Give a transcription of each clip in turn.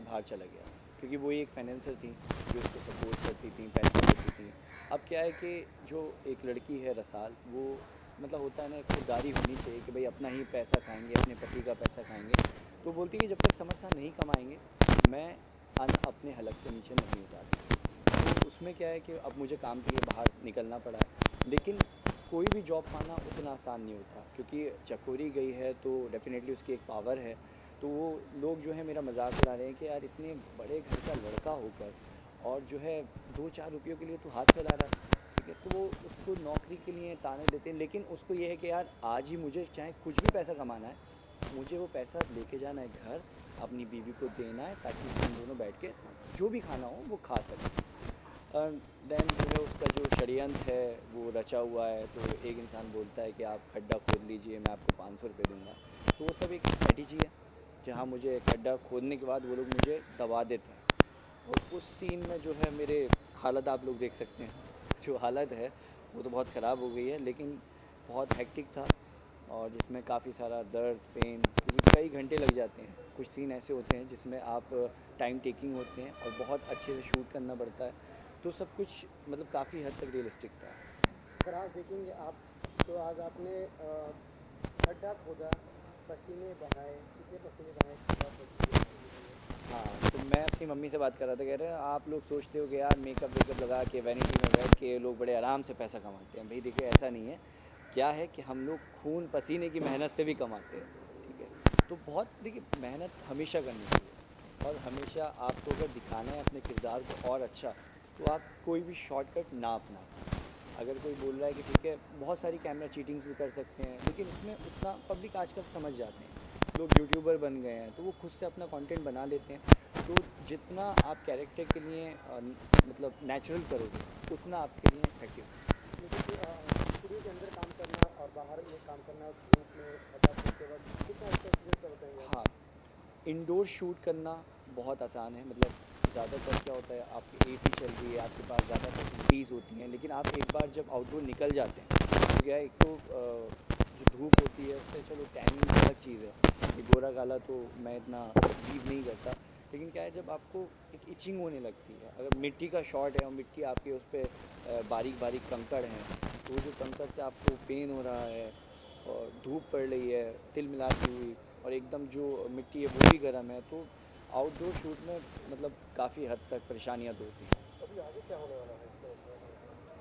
बाहर चला गया, क्योंकि वो ही एक फाइनेंसर थी जो उसको सपोर्ट करती थी, पैसा देती थी। अब क्या है कि जो एक लड़की है रसाल, वो मतलब होता है ना, एक खुददारी होनी चाहिए कि भाई अपना ही पैसा खाएंगे, अपने पति का पैसा खाएंगे। तो बोलती है कि जब तक समर शाह नहीं कमाएंगे मैं अन्न अपने हलक से नीचे नहीं उतारूंगी। तो उसमें क्या है कि अब मुझे काम के लिए बाहर निकलना पड़ा है, लेकिन कोई भी जॉब पाना उतना आसान नहीं होता, क्योंकि चकोरी गई है तो डेफिनेटली उसकी एक पावर है। तो वो लोग जो है मेरा मजाक उड़ा रहे हैं कि यार इतने बड़े घर का लड़का होकर और जो है 2-4 रुपयों के लिए तो हाथ फैला रहा है, ठीक है। तो वो उसको नौकरी के लिए ताने देते हैं, लेकिन उसको ये है कि यार आज ही मुझे चाहे कुछ भी पैसा कमाना है, मुझे वो पैसा लेके जाना है घर, अपनी बीवी को देना है, ताकि हम दोनों बैठ के जो भी खाना हो वो खा सकें। देन जो है उसका जो षड्यंत्र है वो रचा हुआ है। तो एक इंसान बोलता है कि आप खड्डा खोद लीजिए, मैं आपको 500 रुपये दूंगा। तो वो सब एक स्ट्रेटजी है, जहाँ मुझे खड्डा खोदने के बाद वो लोग मुझे दबा देते हैं। और उस सीन में जो है मेरे हालत आप लोग देख सकते हैं, जो हालत है वो तो बहुत ख़राब हो गई है, लेकिन बहुत हेक्टिक था और जिसमें काफ़ी सारा दर्द, पेन, क्योंकि कई घंटे लग जाते हैं। कुछ सीन ऐसे होते हैं जिसमें आप टाइम टेकिंग होते हैं और बहुत अच्छे से शूट करना पड़ता है। तो सब कुछ मतलब काफ़ी हद तक रियलिस्टिक था। पर आज देखेंगे आप, तो आज आपने खड्डा खोदा, पसीने बहाए, कितने पसीने बहाए, खड्डा खोद हाँ, तो मैं अपनी मम्मी से बात कर रहा था, कह रहे हैं आप लोग सोचते हो कि यार मेकअप वेकअप लगा के वैनिटी में बैठ के लोग बड़े आराम से पैसा कमाते हैं। भाई देखिए ऐसा नहीं है, क्या है कि हम लोग खून पसीने की मेहनत से भी कमाते हैं, ठीक है। तो बहुत देखिए मेहनत हमेशा करनी चाहिए, और हमेशा आपको अगर दिखाना है अपने किरदार को और अच्छा, तो आप कोई भी शॉर्टकट ना अपनाएं। अगर कोई बोल रहा है कि ठीक है बहुत सारी कैमरा चीटिंग्स भी कर सकते हैं, लेकिन उसमें उतना पब्लिक आजकल समझ जाते हैं, लोग यूट्यूबर बन गए हैं तो वो खुद से अपना कंटेंट बना लेते हैं। तो जितना आप कैरेक्टर के लिए मतलब नेचुरल करोगे, उतना आपके लिए इफेक्टिव। लेकिन स्टूडियो के अंदर काम करना और बाहर में काम करना, धूप में खड्डा खोदते वक्त कितना अच्छा एक्सपीरियंस का बताएंगे आप? हाँ, इंडोर शूट करना बहुत आसान है। मतलब ज़्यादातर क्या होता है, आपकी एसी चल रही है, आपके पास ज़्यादा फैसिलिटीज़ होती हैं, लेकिन आप एक बार जब आउटडोर निकल जाते हैं तो क्या है, एक तो जो धूप होती है उससे चलो टैनिंग अलग चीज़ है, ये गोरा काला तो मैं इतना बिलीव नहीं करता। लेकिन क्या है, जब आपको एक इचिंग होने लगती है, अगर मिट्टी का शॉट है और मिट्टी आपके उस पर बारीक बारीक कंकड़ हैं, तो वो जो कंकड़ से आपको पेन हो रहा है और धूप पड़ रही है तिल मिलाती हुई, और एकदम जो मिट्टी है वो भी गर्म है, तो आउटडोर शूट में मतलब काफ़ी हद तक परेशानियाँ तो होती हैं। अभी आगे क्या होने वाला है इसका मतलब?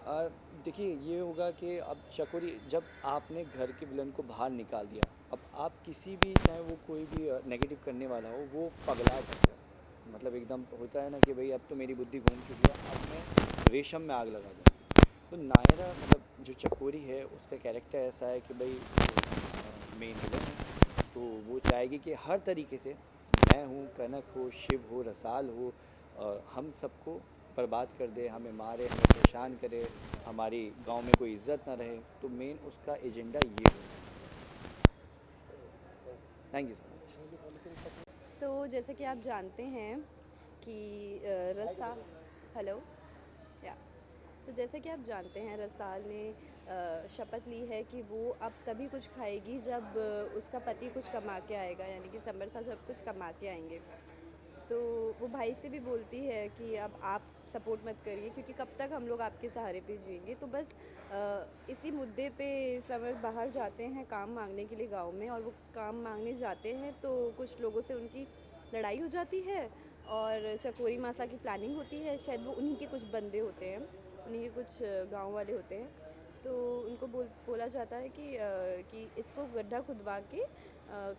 आ, देखिए ये होगा कि अब चकोरी जब आपने घर के विलन को बाहर निकाल दिया, अब आप किसी भी, चाहे वो कोई भी नेगेटिव करने वाला हो, वो पगला जाएगा। मतलब एकदम होता है ना कि भाई अब तो मेरी बुद्धि घूम चुकी है, अब मैं रेशम में आग लगा दूँगी। तो नायरा मतलब जो चकोरी है उसका कैरेक्टर ऐसा है कि भाई मेन विलन है, तो वो चाहेगी कि हर तरीके से, मैं हूँ, कनक हो, शिव हो, रसाल हो, हम सबको बर्बाद कर दे, हमें मारे, हमें परेशान करे, हमारी गांव में कोई इज्जत ना रहे। तो मेन उसका एजेंडा ये है। Thank you so much. Thank you sir. लेकिन जैसे कि आप जानते हैं कि रसा हेलो या जैसे कि आप जानते हैं, रसाल ने शपथ ली है कि वो अब तभी कुछ खाएगी जब उसका पति कुछ कमा के आएगा, यानी कि समर साहब जब कुछ कमा के आएंगे। तो वो भाई से भी बोलती है कि अब आप सपोर्ट मत करिए, क्योंकि कब तक हम लोग आपके सहारे पे जिएंगे। तो बस इसी मुद्दे पे समर बाहर जाते हैं काम मांगने के लिए गांव में, और वो काम मांगने जाते हैं तो कुछ लोगों से उनकी लड़ाई हो जाती है, और चकोरी मासा की प्लानिंग होती है। शायद वो उन्हीं के कुछ बंदे होते हैं, उन्हीं के कुछ गांव वाले होते हैं। तो उनको बोला जाता है कि इसको गड्ढा खुदवा के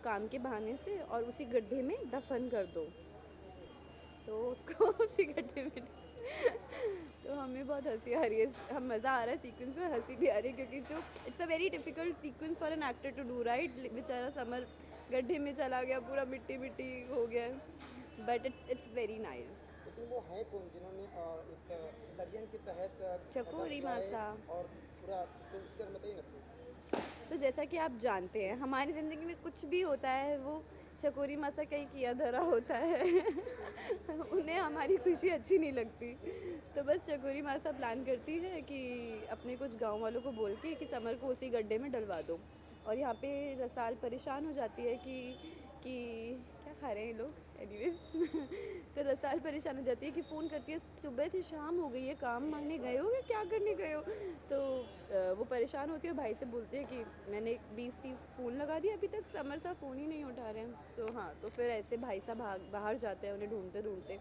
काम के बहाने से और उसी गड्ढे में दफन कर दो। तो उसको उसी गड्ढे में तो हमें बहुत हंसी आ रही है, हम मज़ा आ रहा है सीक्वेंस में, हंसी भी आ रही है, क्योंकि जो it's a very difficult sequence for an actor to do, right. बेचारा समर गड्ढे में चला गया, पूरा मिट्टी मिट्टी हो गया, बट इट्स वेरी नाइस। लेकिन वो है कौन जिन्होंने एक षड्यंत्र के तहत खड्डा चकोरी खुदवाए मासा। और पूरा सीक्वेंस इसके बारे में बताइए ना प्लीज़। तो जैसा कि आप जानते हैं, हमारी ज़िंदगी में कुछ भी होता है वो चकोरी मासा का ही किया धरा होता है। उन्हें हमारी खुशी अच्छी नहीं लगती, तो बस चकोरी मासा प्लान करती है कि अपने कुछ गांव वालों को बोल के कि समर को उसी गड्ढे में डलवा दो। और यहाँ पे रसाल परेशान हो जाती है कि कि क्या खा रहे हैं ये लोग एनीवेज तो रसाल परेशान हो जाती है कि फ़ोन करती है सुबह से शाम हो गई है, काम मांगने गए हो या क्या करने गए हो। तो वो परेशान होती है, भाई से बोलती है कि मैंने 20-30 फ़ोन लगा दिया, अभी तक समर साहब फ़ोन ही नहीं उठा रहे हैं। सो हाँ, तो फिर ऐसे भाई साहब बाहर जाते हैं उन्हें ढूंढते ढूंढते,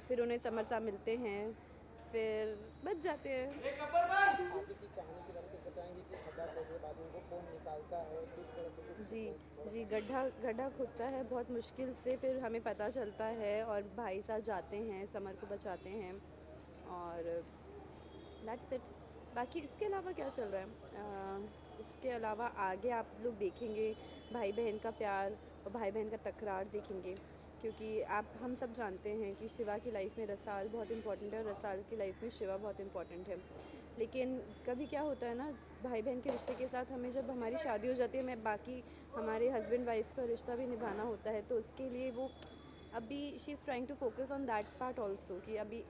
फिर उन्हें समर साहब मिलते हैं, फिर बच जाते हैं। आगे की कहानी की तरफ से बताएंगे कि खड्डा खोदने के बाद उनको कौन निकालता है, किस तरह से कुछ जी sequence जी, गड्ढा गड्ढा खुदता है बहुत मुश्किल से, फिर हमें पता चलता है और भाई साहब जाते हैं, समर को बचाते हैं और दैट्स इट। बाकी इसके अलावा क्या चल रहा है? इसके अलावा आगे आप लोग देखेंगे भाई बहन का प्यार और भाई बहन का तकरार देखेंगे, क्योंकि आप हम सब जानते हैं कि शिवा की लाइफ में रसाल बहुत इम्पोर्टेंट है और रसाल की लाइफ में शिवा बहुत इम्पोर्टेंट है। लेकिन कभी क्या होता है ना, भाई बहन के रिश्ते के साथ हमें जब हमारी शादी हो जाती है, हमें बाकी हमारे हस्बैंड वाइफ का रिश्ता भी निभाना होता है, तो उसके लिए वो अभी she is trying to focus on that part also कि अभी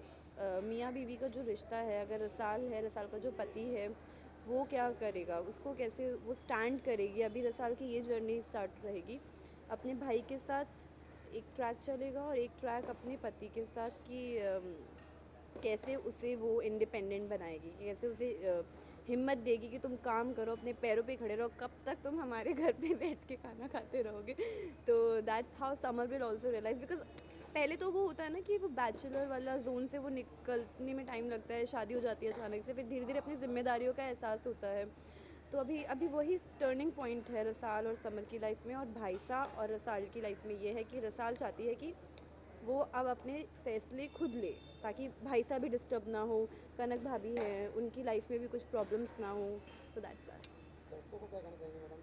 मियाँ बीवी का जो रिश्ता है, अगर रसाल है, रसाल का जो पति है, वो क्या करेगा, उसको कैसे वो स्टैंड करेगी। अभी रसाल की ये जर्नी स्टार्ट रहेगी, अपने भाई के साथ एक ट्रैक चलेगा और एक ट्रैक अपने पति के साथ कि कैसे उसे वो इंडिपेंडेंट बनाएगी, कि कैसे उसे हिम्मत देगी कि तुम काम करो, अपने पैरों पे खड़े रहो, कब तक तुम हमारे घर पे बैठ के खाना खाते रहोगे। तो that's how Samar will also realise, because पहले तो वो होता है ना कि वो बैचलर वाला जोन से वो निकलने में टाइम लगता है, शादी हो जाती है अचानक से, फिर धीरे धीरे अपनी जिम्मेदारियों का एहसास होता है। तो अभी अभी वही टर्निंग पॉइंट है रसाल और समर की लाइफ में, और भाईसा और रसाल की लाइफ में ये है कि रसाल चाहती है कि वो अब अपने फैसले खुद ले, ताकि भाई साहब भी डिस्टर्ब ना हो, कनक भाभी हैं उनकी लाइफ में भी कुछ प्रॉब्लम्स ना हो। तो दैट्स वाई दर्शकों को क्या कहना चाहेंगे मैडम?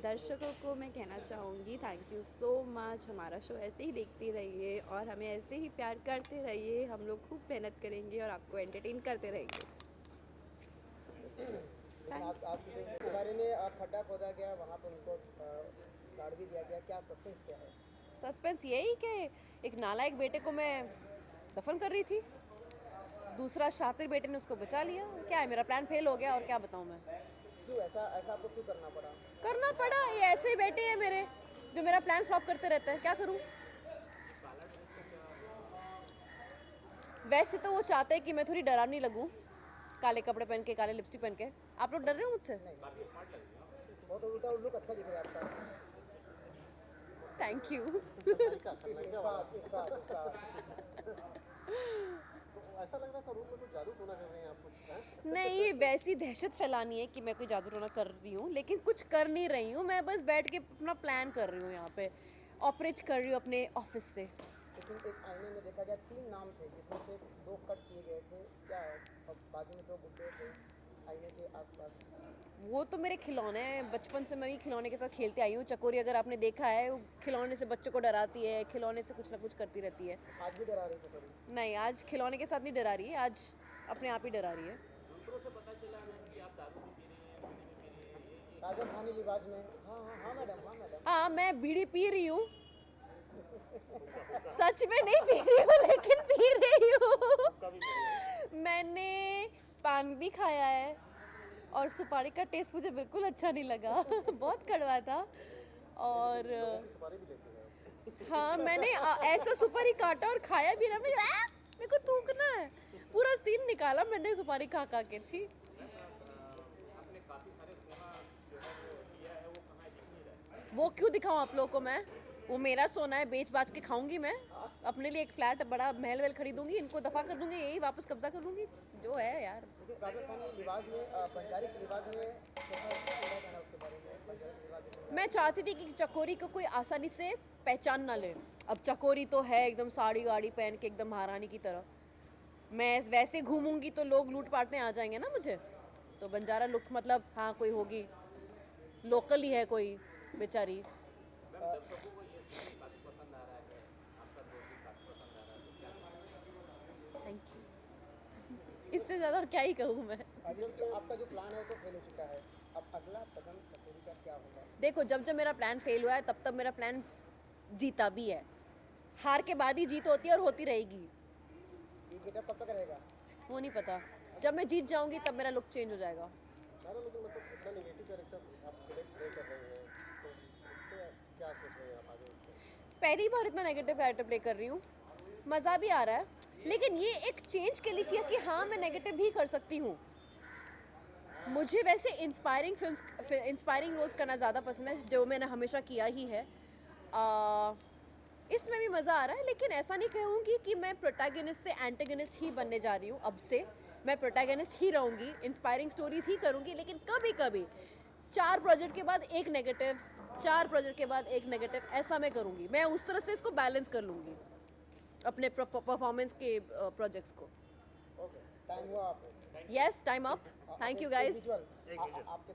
दर्शकों को मैं कहना चाहूँगी थैंक यू सो मच, हमारा शो ऐसे ही देखते रहिए और हमें ऐसे ही प्यार करते रहिए, हम लोग खूब मेहनत करेंगे और आपको एंटरटेन करते रहेंगे। लेकिन आज की फिल्म के बारे में खड्डा खोदा गया, वहाँ पर उनको गाड़ भी दिया गया, क्या सस्पेंस क्या है? सस्पेंस यही कि एक नालायक बेटे को मैं दफन कर रही थी, दूसरा शातिर बेटे ने उसको बचा लिया। क्या है, मेरा प्लान फेल हो गया और क्या बताऊँ मैं। क्यों ऐसा ऐसा आपको क्यों करना पड़ा? करना पड़ा, ये ऐसे ही बेटे हैं मेरे जो मेरा प्लान फ्लॉप करते रहते हैं, क्या करूँ। वैसे तो वो चाहते हैं कि मैं थोड़ी डरावनी लगूं, काले कपड़े पहन के, काले लिपस्टिक पहन के। आप लोग डर रहे हो मुझसे? बहुत उल्टा लुक अच्छा दिख रहा है आपका। Thank you. इरशाद, इरशाद, इरशाद। ऐसा लग रहा था रूम में कुछ जादू टोना कर रहे हैं आप कुछ, हैं? नहीं, वैसी दहशत फैलानी है कि मैं कोई जादू टोना कर रही हूँ, लेकिन कुछ कर नहीं रही हूँ। मैं बस बैठ के अपना प्लान कर रही हूँ, यहाँ पे ऑपरेट कर रही हूँ अपने ऑफिस से। लेकिन एक आईने में देखा गया 3 नाम थे, जिसमें से 2 कट किए गए थे। क्या है? अब बाजू में 2 गुड्डे थे आईने के आसपास। वो तो मेरे खिलौने हैं, बचपन से मैं भी खिलौने के साथ खेलते आई हूँ। चकोरी अगर आपने देखा है, वो खिलौने से बच्चों को डराती है, खिलौने से कुछ ना कुछ करती रहती है। आज भी डरा रही थे थोड़ी। नहीं, आज खिलौने के साथ नहीं डरा रही है, आज अपने आप ही डरा रही है। राजस्थानी लिबाज में। हाँ हाँ हाँ मैडम, हाँ मैडम। हाँ, मैं बीड़ी पी रही हूँ, सच में नहीं पी रही हूँ लेकिन पी रही हूँ। मैंने पान भी खाया है और सुपारी का टेस्ट मुझे बिल्कुल अच्छा नहीं लगा। बहुत कड़वा था। और हाँ, मैंने ऐसा सुपारी काटा और खाया भी ना, मेरे को थूकना है। पूरा सीन निकाला मैंने सुपारी खा खा के। छी, वो क्यों दिखाऊं आप लोगों को मैं? वो मेरा सोना है, बेच बाच के खाऊंगी मैं। अपने लिए एक फ्लैट, बड़ा महल वहल खरीदूंगी, इनको दफा कर दूंगी, यही वापस कब्जा कर लूंगी। जो है यार, लेकिन राजस्थानी लिबाज में, बंजारी के लिबाज में कैसा कहना उसके बारे में? बंजारी के लिबाज में मैं चाहती थी कि चकोरी को कोई आसानी से पहचान ना ले। अब चकोरी तो है एकदम साड़ी वाड़ी पहन के एकदम महारानी की तरह, मैं वैसे घूमूंगी तो लोग लूट पाटने आ जाएंगे ना मुझे। तो बंजारा लुक मतलब, हाँ कोई होगी, लोकल ही है कोई बेचारी। थैंक यू, इससे ज़्यादा और क्या ही कहूँ मैं। आपका जो प्लान है वो तो फेल हो चुका है, अब अगला कदम चकोरी का क्या होगा? देखो, जब जब मेरा प्लान फेल हुआ है, तब तब मेरा प्लान जीता भी है। हार के बाद ही जीत होती है और होती रहेगी। ये गेटअप कब तक रहेगा? वो नहीं पता, जब मैं जीत जाऊंगी तब मेरा लुक चेंज हो जाएगा। मैडम लेकिन मतलब इतना नेगेटिव कैरेक्टर आप प्ले कर रहे हैं, तो उससे क्या सोच रहे हैं आप आगे? पहली बार इतना नेगेटिव कैरेक्टर प्ले कर रही हूँ, मज़ा भी आ रहा है, लेकिन ये एक चेंज के लिए किया कि हाँ मैं नेगेटिव भी कर सकती हूँ। मुझे वैसे इंस्पायरिंग रोल्स करना ज़्यादा पसंद है, जो मैंने हमेशा किया ही है। इसमें भी मज़ा आ रहा है, लेकिन ऐसा नहीं कहूँगी कि मैं प्रोटैगनिस्ट से एंटेगनिस्ट ही बनने जा रही हूँ। अब से मैं प्रोटैगनिस्ट ही रहूँगी, इंस्पायरिंग स्टोरीज ही करूँगी, लेकिन कभी कभी 4 प्रोजेक्ट के बाद एक नेगेटिव, 4 प्रोजेक्ट के बाद एक नेगेटिव, ऐसा मैं करूँगी। मैं उस तरह से इसको बैलेंस कर लूँगी अपने परफॉर्मेंस के प्रोजेक्ट्स को। ओके, टाइम हुआ आप yes, time up. Thank you guys. आपके